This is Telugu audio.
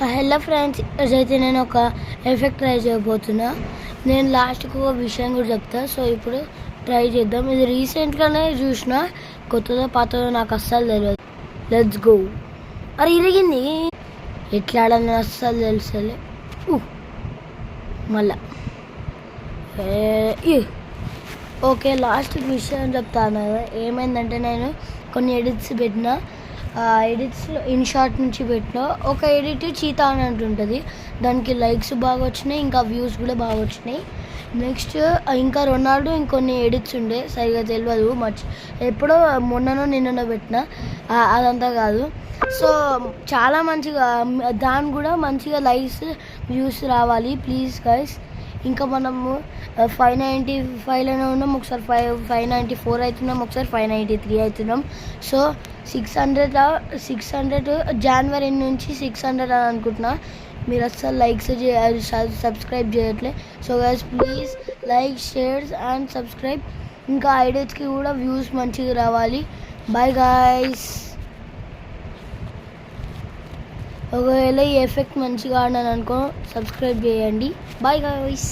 హలో ఫ్రెండ్స్, ఈరోజైతే నేను ఒక ఎఫెక్ట్ ట్రై చేయబోతున్నా. నేను లాస్ట్కి ఒక విషయం కూడా చెప్తా. సో ఇప్పుడు ట్రై చేద్దాం. ఇది రీసెంట్గానే చూసిన, కొత్తదో పాతదో నాకు అస్సలు తెలియదు. Let's go. అరే ఇరిగింది, ఎట్లా ఆడాలని అస్సలు తెలుసలే. మళ్ళా ఓకే, లాస్ట్ విషయం చెప్తాను కదా. ఏమైందంటే నేను కొన్ని ఎడిట్స్ పెట్టిన, ఎడిట్స్లో ఇన్ షార్ట్ నుంచి పెట్టిన ఒక ఎడిట్ చీతా అని అంటుంటుంది. దానికి లైక్స్ బాగా వచ్చినాయి, ఇంకా వ్యూస్ కూడా బాగా వచ్చినాయి. నెక్స్ట్ ఇంకా రొనాల్డో ఇంకొన్ని ఎడిట్స్ ఉండే, సరిగా తెలియదు ఎప్పుడో మొన్ననో నిన్ననో పెట్టిన, అదంతా కాదు. సో చాలా మంచిగా, దాని కూడా మంచిగా లైక్స్ వ్యూస్ రావాలి ప్లీజ్ గైస్. ఇంకా మనము 595లోనే ఉన్నాం, ఒకసారి 594 అవుతున్నాం, ఒకసారి 593 అవుతున్నాం. సో 600 జనవరి నుంచి 600 అని అనుకుంటున్నా. మీరు అస్సలు లైక్స్ సబ్స్క్రైబ్ చేయట్లే. So guys please like, shares and subscribe. ఇంకా ఐడియాస్కి కూడా వ్యూస్ మంచిగా రావాలి. Bye guys. ఒకవేళ ఈ ఎఫెక్ట్ మంచిగా ఆడినాను అనుకో, సబ్స్క్రైబ్ చేయండి. Bye guys.